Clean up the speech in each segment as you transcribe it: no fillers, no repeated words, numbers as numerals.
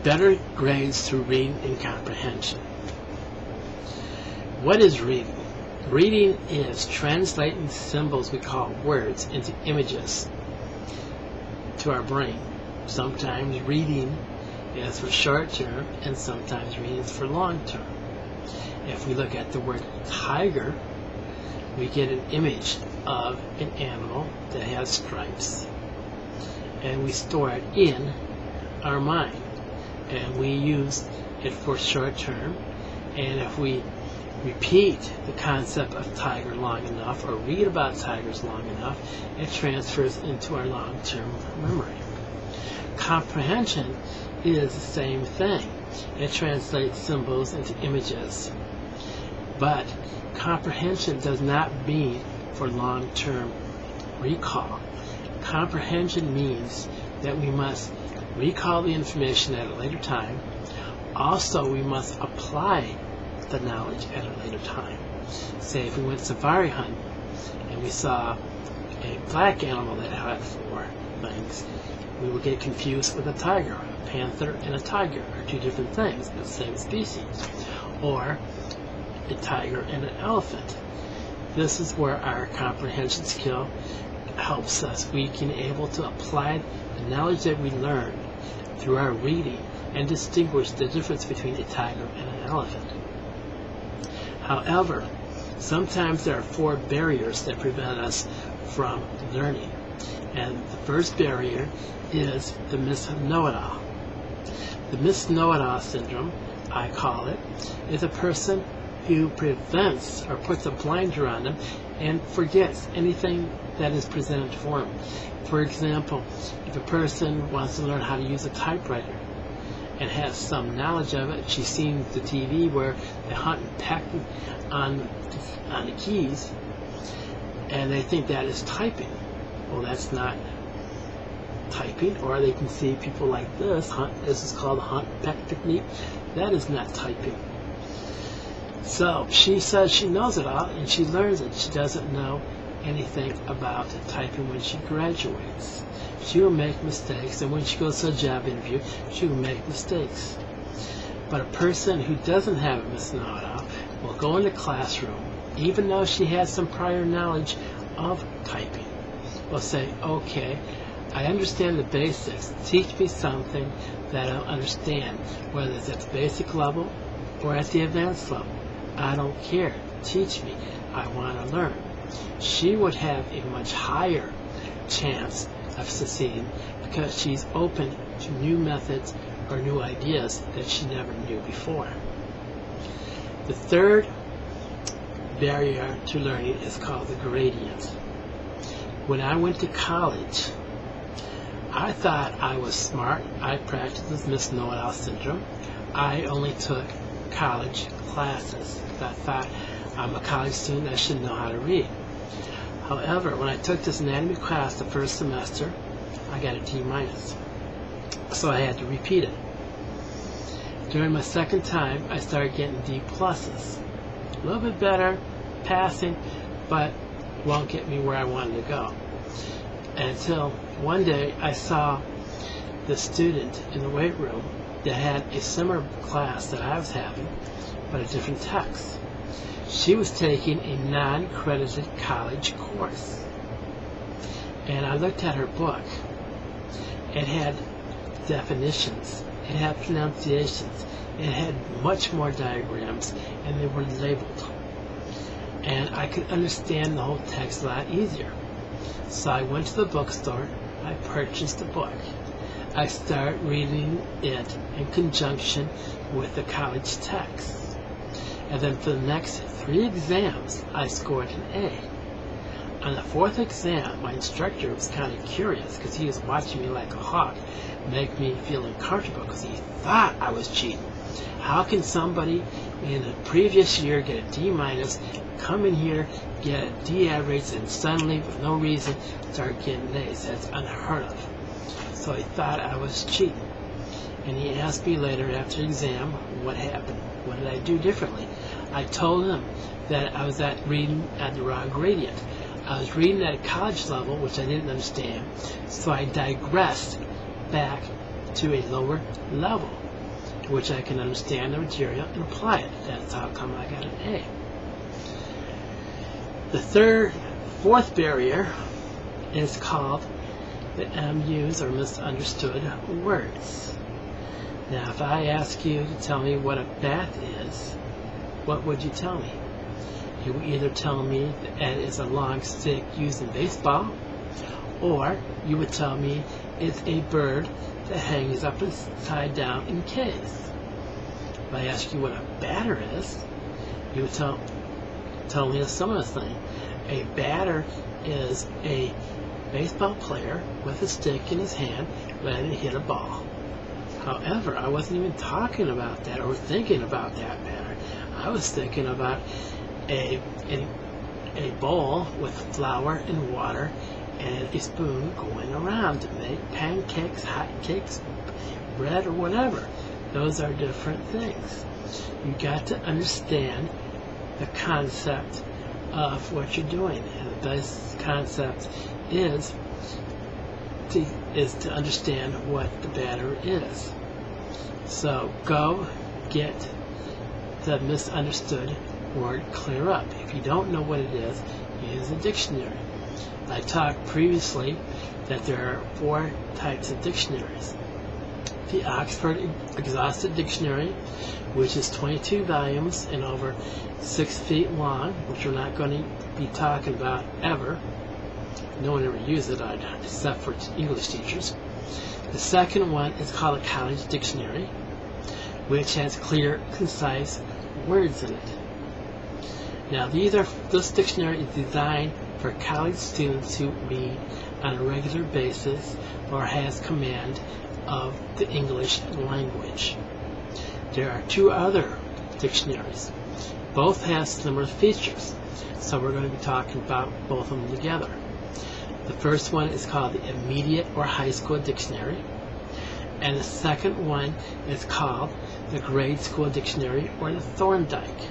Better grades through reading and comprehension. What is reading? Reading is translating symbols we call words into images to our brain. Sometimes reading is for short term and sometimes reading is for long term. If we look at the word tiger, we get an image of an animal that has stripes, and we store it in our mind, and we use it for short term. And if we repeat the concept of tiger long enough or read about tigers long enough, it transfers into our long-term memory. Comprehension is the same thing. It translates symbols into images. But comprehension does not mean for long-term recall. Comprehension means that we must recall the information at a later time. Also, we must apply the knowledge at a later time. Say if we went safari hunting and we saw a black animal that had 4 legs, we would get confused with a tiger. A panther and a tiger are 2 different things, but the same species. Or a tiger and an elephant. This is where our comprehension skill helps us. We can able to apply the knowledge that we learn through our reading and distinguish the difference between a tiger and an elephant. However, sometimes there are 4 barriers that prevent us from learning. And the first barrier is the Miss Know-It-All. The Miss Know-It-All syndrome, I call it, is a person who prevents or puts a blinder on them and forgets anything that is presented for them. For example, if a person wants to learn how to use a typewriter and has some knowledge of it, she's seen the TV where they hunt and peck on the keys, and they think that is typing. Well, that's not typing. Or they can see people like this. This is called the hunt and peck technique. That is not typing. So she says she knows it all, and she learns it. She doesn't know anything about typing when she graduates. She will make mistakes, and when she goes to a job interview, she will make mistakes. But a person who doesn't have a Miss Know-It-All will go in the classroom, even though she has some prior knowledge of typing, will say, okay, I understand the basics. Teach me something that I'll understand, whether it's at the basic level or at the advanced level. I don't care. Teach me. I want to learn. She would have a much higher chance of succeeding because she's open to new methods or new ideas that she never knew before. The third barrier to learning is called the gradient. When I went to college, I thought I was smart. I practiced this Miss Know-It-All syndrome. I only took college classes. I thought I'm a college student, I should know how to read. However, when I took this anatomy class the first semester, I got a D-. So I had to repeat it. During my second time, I started getting D+. A little bit better, passing, but won't get me where I wanted to go. Until one day I saw the student in the weight room that had a similar class that I was having, but a different text. She was taking a non-credited college course. And I looked at her book. It had definitions. It had pronunciations. It had much more diagrams, and they were labeled. And I could understand the whole text a lot easier. So I went to the bookstore. I purchased the book. I started reading it in conjunction with the college text. And then for the next 3 exams, I scored an A. On the 4th exam, my instructor was kind of curious because he was watching me like a hawk, make me feel uncomfortable because he thought I was cheating. How can somebody in the previous year get a D-, come in here, get a D average, and suddenly, with no reason, start getting A's? That's unheard of. So he thought I was cheating. And he asked me later after the exam what happened. What did I do differently? I told him that I was reading at the wrong gradient. I was reading at a college level, which I didn't understand, so I digressed back to a lower level. which I can understand the material and apply it. That's how come I got an A. The fourth barrier is called the MUs, or misunderstood words. Now, if I ask you to tell me what a bat is, what would you tell me? You would either tell me that it is a long stick used in baseball, or you would tell me it's a bird that hangs upside down in caves. If I ask you what a batter is, you would tell me a similar thing. A batter is a baseball player with a stick in his hand ready to hit a ball. However, I wasn't even talking about that or thinking about that batter. I was thinking about a bowl with flour and water and a spoon going around to make pancakes, hot cakes, bread, or whatever. Those are different things. You got to understand the concept of what you're doing, and the best concept is to understand what the batter is. So go get the misunderstood word clear up. If you don't know what it is, use a dictionary. I talked previously that there are 4 types of dictionaries. The Oxford Exhaustive Dictionary, which is 22 volumes and over 6 feet long, which we're not going to be talking about ever. No one ever used it except for English teachers. The second one is called a College Dictionary, which has clear, concise words in it. Now, this dictionary is designed for college students who read on a regular basis or has command of the English language. There are 2 other dictionaries. Both have similar features, so we're going to be talking about both of them together. The first one is called the Immediate or High School Dictionary, and the second one is called the Grade School Dictionary, or the Thorndike.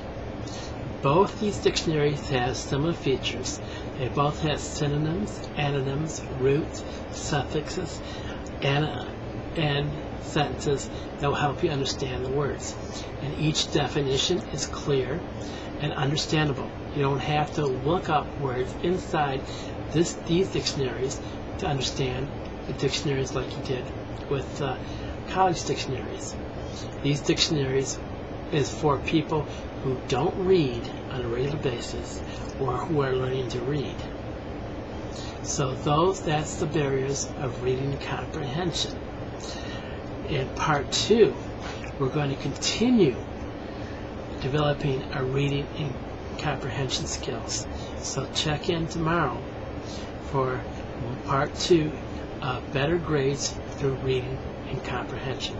Both these dictionaries have similar features. They both have synonyms, antonyms, roots, suffixes, and sentences that will help you understand the words. And each definition is clear and understandable. You don't have to look up words inside these dictionaries to understand the dictionaries like you did with college dictionaries. These dictionaries is for people who don't read on a regular basis or who are learning to read. So that's the barriers of reading comprehension. In part 2, we're going to continue developing our reading and comprehension skills. So check in tomorrow for part 2 of better grades through reading and comprehension.